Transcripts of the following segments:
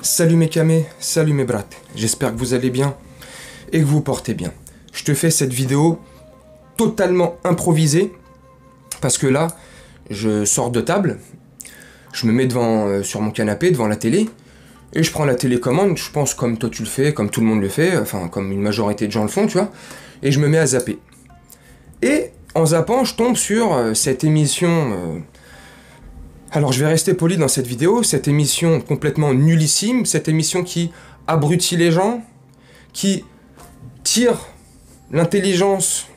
Salut mes camés, salut mes brats, j'espère que vous allez bien et que vous portez bien. Je te fais cette vidéo totalement improvisée parce que là, je sors de table, je me mets devant, sur mon canapé, devant la télé, et je prends la télécommande, je pense comme toi tu le fais, comme tout le monde le fait, enfin comme une majorité de gens le font, tu vois, et je me mets à zapper. Et en zappant, je tombe sur cette émission... Alors je vais rester poli dans cette vidéo, cette émission complètement nullissime, cette émission qui abrutit les gens, qui tire l'intelligence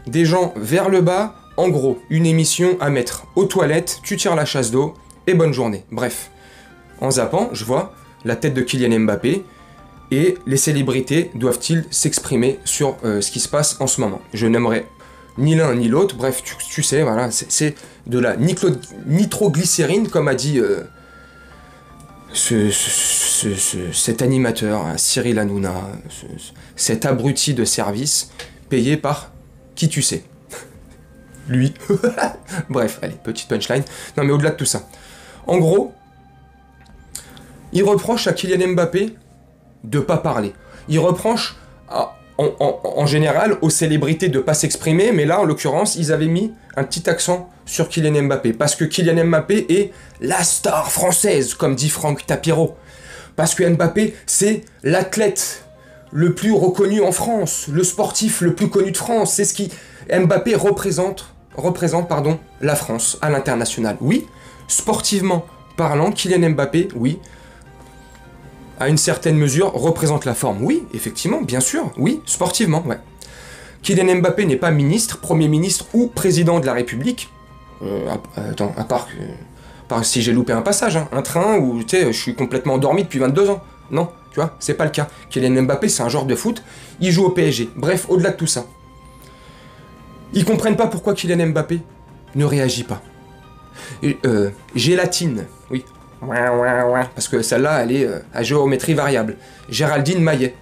des gens vers le bas, en gros, une émission à mettre aux toilettes, tu tires la chasse d'eau, et bonne journée. Bref, en zappant, je vois la tête de Kylian Mbappé, et les célébrités doivent-ils s'exprimer sur ce qui se passe en ce moment. Je n'aimerais ni l'un ni l'autre, bref, tu sais, voilà, c'est de la nitroglycérine, comme a dit cet animateur, Cyril Hanouna, cet abruti de service, payé par qui tu sais. Lui. Bref, allez, petite punchline. Non mais au-delà de tout ça. En gros, il reproche à Kylian Mbappé de pas parler. Il reproche en général aux célébrités de pas s'exprimer, mais là en l'occurrence ils avaient mis un petit accent sur Kylian Mbappé, parce que Kylian Mbappé est la star française, comme dit Franck Tapiro, parce que Mbappé c'est l'athlète le plus reconnu en France, le sportif le plus connu de France, c'est ce qui Mbappé représente la France à l'international. Oui, sportivement parlant, Kylian Mbappé, oui, à une certaine mesure, représente la forme. Oui, effectivement, bien sûr, oui, sportivement, ouais. Kylian Mbappé n'est pas ministre, Premier ministre ou président de la République. Attends, à part si j'ai loupé un passage, hein, un train où, tu sais, je suis complètement endormi depuis 22 ans. Non, tu vois, c'est pas le cas. Kylian Mbappé, c'est un joueur de foot, il joue au PSG. Bref, au-delà de tout ça. Ils comprennent pas pourquoi Kylian Mbappé ne réagit pas. Gélatine, oui. Parce que celle-là, elle est à géométrie variable. Géraldine Maillet.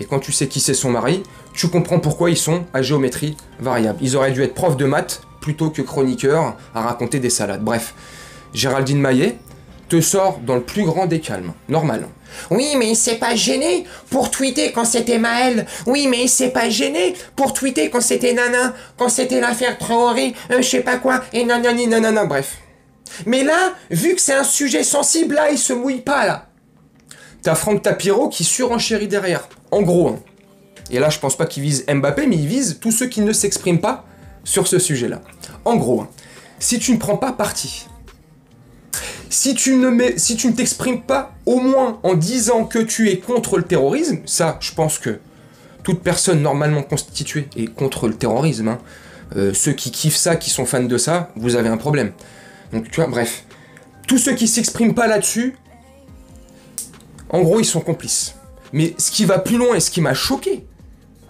Et quand tu sais qui c'est son mari, tu comprends pourquoi ils sont à géométrie variable. Ils auraient dû être profs de maths plutôt que chroniqueurs à raconter des salades. Bref, Géraldine Maillet te sort dans le plus grand des calmes. Normal. Oui, mais il s'est pas gêné pour tweeter quand c'était Maël. Oui, mais il s'est pas gêné pour tweeter quand c'était Nana, quand c'était l'affaire Traoré, je sais pas quoi, et nanani nanana, bref. Mais là, vu que c'est un sujet sensible, là, il se mouille pas, là. T'as Franck Tapiro qui surenchérit derrière. En gros, hein. Et là, je pense pas qu'il vise Mbappé, mais il vise tous ceux qui ne s'expriment pas sur ce sujet-là. En gros, hein, si tu ne prends pas parti, si tu ne t'exprimes pas au moins en disant que tu es contre le terrorisme, ça, je pense que toute personne normalement constituée est contre le terrorisme. Hein. Ceux qui kiffent ça, qui sont fans de ça, vous avez un problème. Donc tu vois, bref. Tous ceux qui s'expriment pas là-dessus, en gros, ils sont complices. Mais ce qui va plus loin et ce qui m'a choqué,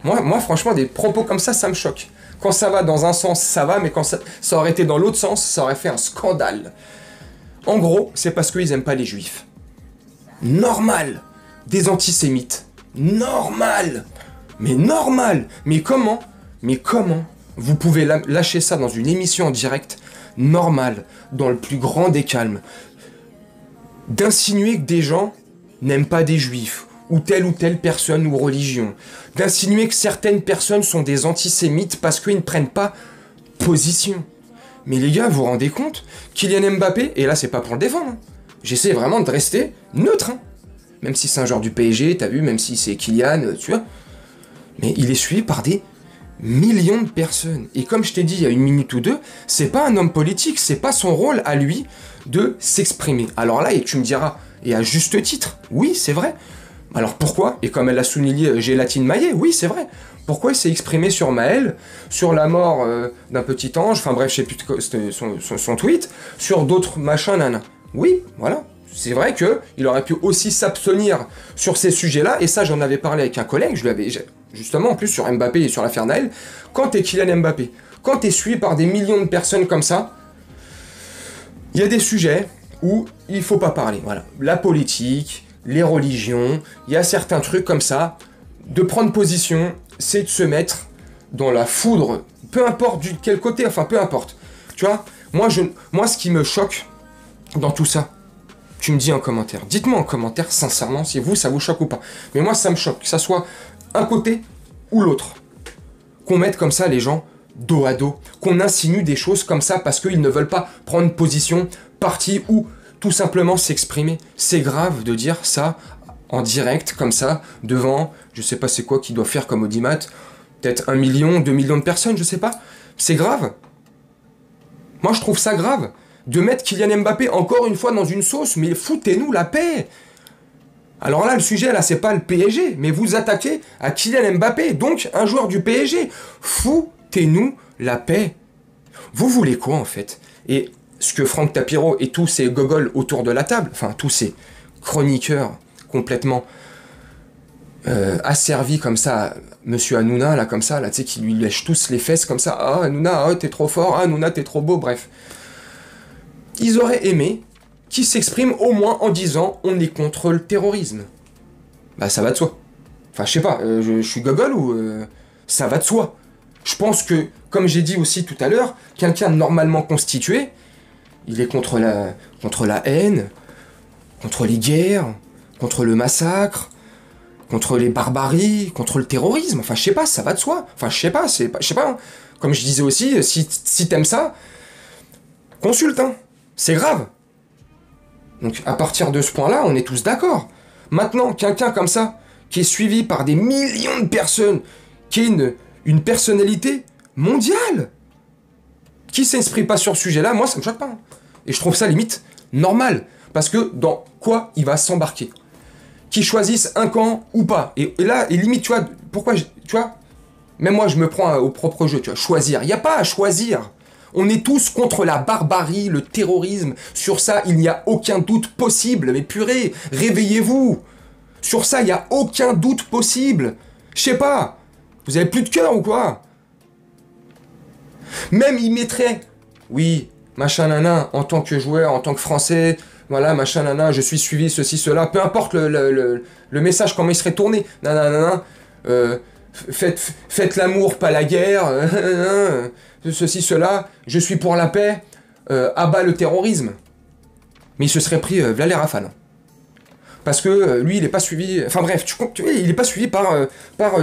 moi franchement, des propos comme ça me choque. Quand ça va dans un sens, ça va, mais quand ça aurait été dans l'autre sens, ça aurait fait un scandale. En gros, c'est parce qu'ils aiment pas les juifs. Normal. Des antisémites. Normal. Mais normal. Mais comment vous pouvez lâcher ça dans une émission en direct, normal, dans le plus grand des calmes, d'insinuer que des gens n'aiment pas des juifs, ou telle personne ou religion, d'insinuer que certaines personnes sont des antisémites parce qu'ils ne prennent pas position. Mais les gars, vous vous rendez compte? Kylian Mbappé, et là c'est pas pour le défendre, hein. J'essaie vraiment de rester neutre, hein. Même si c'est un joueur du PSG, t'as vu, même si c'est Kylian, tu vois. Mais il est suivi par des millions de personnes. Et comme je t'ai dit il y a une minute ou deux, c'est pas un homme politique, c'est pas son rôle à lui de s'exprimer. Alors là, et tu me diras, et à juste titre, oui, c'est vrai. Alors pourquoi? Et comme elle a souligné Gélatine Maillet, oui, c'est vrai. Pourquoi il s'est exprimé sur Maël, sur la mort d'un petit ange, enfin bref, je sais plus son tweet, sur d'autres machins, nana. Oui, voilà. C'est vrai qu'il aurait pu aussi s'abstenir sur ces sujets-là, et ça j'en avais parlé avec un collègue, je lui avais justement en plus sur Mbappé et sur l'affaire Naël. Quand t'es Kylian Mbappé, quand t'es suivi par des millions de personnes comme ça, il y a des sujets où il faut pas parler. Voilà, la politique, les religions, il y a certains trucs comme ça. De prendre position, c'est de se mettre dans la foudre, peu importe de quel côté, enfin peu importe. Tu vois, moi ce qui me choque dans tout ça, Tu me dis en commentaire. Dites-moi en commentaire, sincèrement, si vous, ça vous choque ou pas. Mais moi, ça me choque, que ça soit un côté ou l'autre. Qu'on mette comme ça les gens dos à dos. Qu'on insinue des choses comme ça parce qu'ils ne veulent pas prendre position, parti ou tout simplement s'exprimer. C'est grave de dire ça en direct, comme ça, devant, je sais pas c'est quoi qu'il doit faire comme audimat, peut-être 1 million, 2 millions de personnes, je sais pas. C'est grave. Moi, je trouve ça grave. De mettre Kylian Mbappé encore une fois dans une sauce, mais foutez-nous la paix. Alors là, le sujet, là, c'est pas le PSG, mais vous attaquez à Kylian Mbappé, donc un joueur du PSG. Foutez-nous la paix. Vous voulez quoi, en fait? Et ce que Franck Tapiro et tous ces gogoles autour de la table, enfin, tous ces chroniqueurs complètement asservis comme ça, Monsieur Hanouna, là, comme ça, là, tu sais, qui lui lèche tous les fesses comme ça. Ah, Hanouna, oh, t'es trop fort, ah, Hanouna, t'es trop beau, bref. Ils auraient aimé qu'il s'exprime au moins en disant on est contre le terrorisme. Bah ça va de soi. Enfin je sais pas, je suis gogol ou ça va de soi. Je pense que, comme j'ai dit aussi tout à l'heure, quelqu'un de normalement constitué, il est contre la haine, contre les guerres, contre le massacre, contre les barbaries, contre le terrorisme. Enfin je sais pas, ça va de soi. Enfin je sais pas, hein. Comme je disais aussi, si t'aimes ça, consulte, hein. C'est grave. Donc à partir de ce point-là, on est tous d'accord. Maintenant, quelqu'un comme ça, qui est suivi par des millions de personnes, qui est une personnalité mondiale, qui s'exprime pas sur ce sujet-là, moi ça me choque pas. Hein. Et je trouve ça limite normal. Parce que dans quoi il va s'embarquer? Qu'il choisisse un camp ou pas. Et là, et limite, tu vois, pourquoi, tu vois, même moi je me prends au propre jeu, tu vois, choisir. Il n'y a pas à choisir. On est tous contre la barbarie, le terrorisme. Sur ça, il n'y a aucun doute possible. Mais purée, réveillez-vous. Sur ça, il n'y a aucun doute possible. Je sais pas. Vous avez plus de cœur ou quoi? Même il mettrait, oui, machin nana, en tant que joueur, en tant que Français, voilà, machin nana, je suis suivi, ceci, cela. Peu importe le message, comment il serait tourné. Nanana, faites l'amour, pas la guerre. Ceci, cela, je suis pour la paix, abat le terrorisme. Mais il se serait pris v'là les rafales. Parce que lui, il n'est pas suivi... Enfin bref, tu vois, il n'est pas suivi par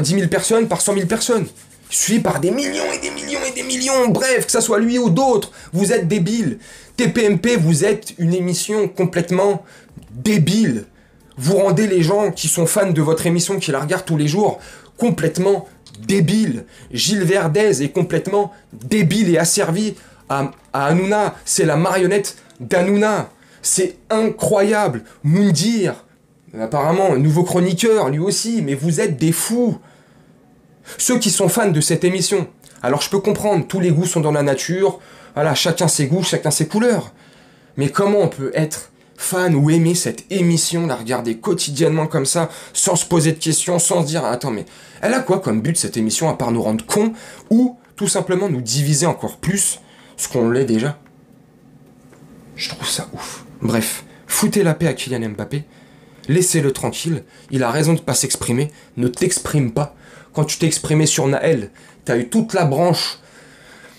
10 000 personnes, par 100 000 personnes. Il est suivi par des millions et des millions et des millions. Bref, que ça soit lui ou d'autres, vous êtes débiles. TPMP, vous êtes une émission complètement débile. Vous rendez les gens qui sont fans de votre émission, qui la regardent tous les jours, complètement débile. Gilles Verdez est complètement débile et asservi à Hanouna. C'est la marionnette d'Hanouna. C'est incroyable. Moundir, apparemment, nouveau chroniqueur, lui aussi, mais vous êtes des fous. Ceux qui sont fans de cette émission, alors je peux comprendre, tous les goûts sont dans la nature, voilà, chacun ses goûts, chacun ses couleurs. Mais comment on peut être fan ou aimer cette émission, la regarder quotidiennement comme ça, sans se poser de questions, sans se dire, attends, mais elle a quoi comme but cette émission, à part nous rendre cons, ou tout simplement nous diviser encore plus, ce qu'on l'est déjà? Je trouve ça ouf. Bref, foutez la paix à Kylian Mbappé, laissez-le tranquille, il a raison de pas s'exprimer, ne t'exprime pas. Quand tu t'es exprimé sur Naël, t'as eu toute la branche.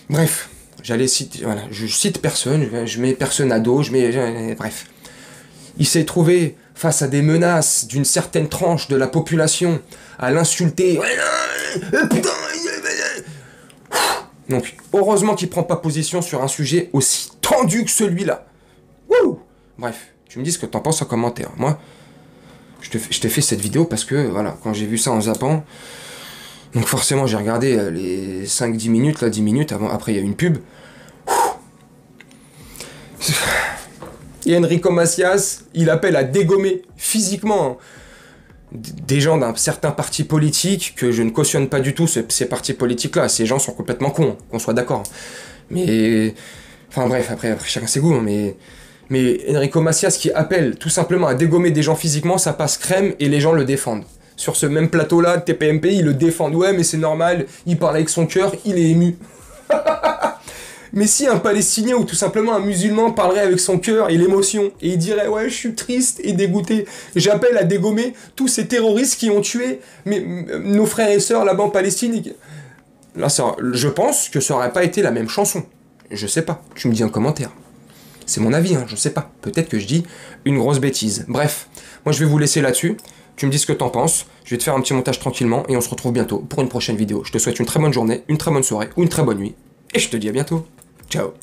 Bref, j'allais citer, voilà, je cite personne, je mets personne à dos, bref. Il s'est trouvé face à des menaces d'une certaine tranche de la population, à l'insulter. Donc, heureusement qu'il prend pas position sur un sujet aussi tendu que celui-là. Wouh! Bref, tu me dis ce que t'en penses en commentaire. Moi, je t'ai fait cette vidéo parce que, voilà, quand j'ai vu ça en zappant, donc forcément j'ai regardé les 5-10 minutes, là, 10 minutes, après il y a eu une pub. Et Enrico Macias, il appelle à dégommer physiquement des gens d'un certain parti politique, que je ne cautionne pas du tout ces partis politiques-là. Ces gens sont complètement cons, qu'on soit d'accord. Mais... Enfin bref, après chacun ses goûts, mais Enrico Macias qui appelle tout simplement à dégommer des gens physiquement, ça passe crème et les gens le défendent. Sur ce même plateau-là, de TPMP, ils le défendent. Ouais, mais c'est normal, il parle avec son cœur, il est ému. Mais si un Palestinien ou tout simplement un musulman parlerait avec son cœur et l'émotion, et il dirait « Ouais, je suis triste et dégoûté, j'appelle à dégommer tous ces terroristes qui ont tué nos frères et sœurs là-bas en Palestine. » Là, je pense que ça aurait pas été la même chanson. Je sais pas, tu me dis en commentaire. C'est mon avis, hein, je sais pas. Peut-être que je dis une grosse bêtise. Bref, moi je vais vous laisser là-dessus. Tu me dis ce que t'en penses. Je vais te faire un petit montage tranquillement et on se retrouve bientôt pour une prochaine vidéo. Je te souhaite une très bonne journée, une très bonne soirée ou une très bonne nuit. Et je te dis à bientôt. Ciao.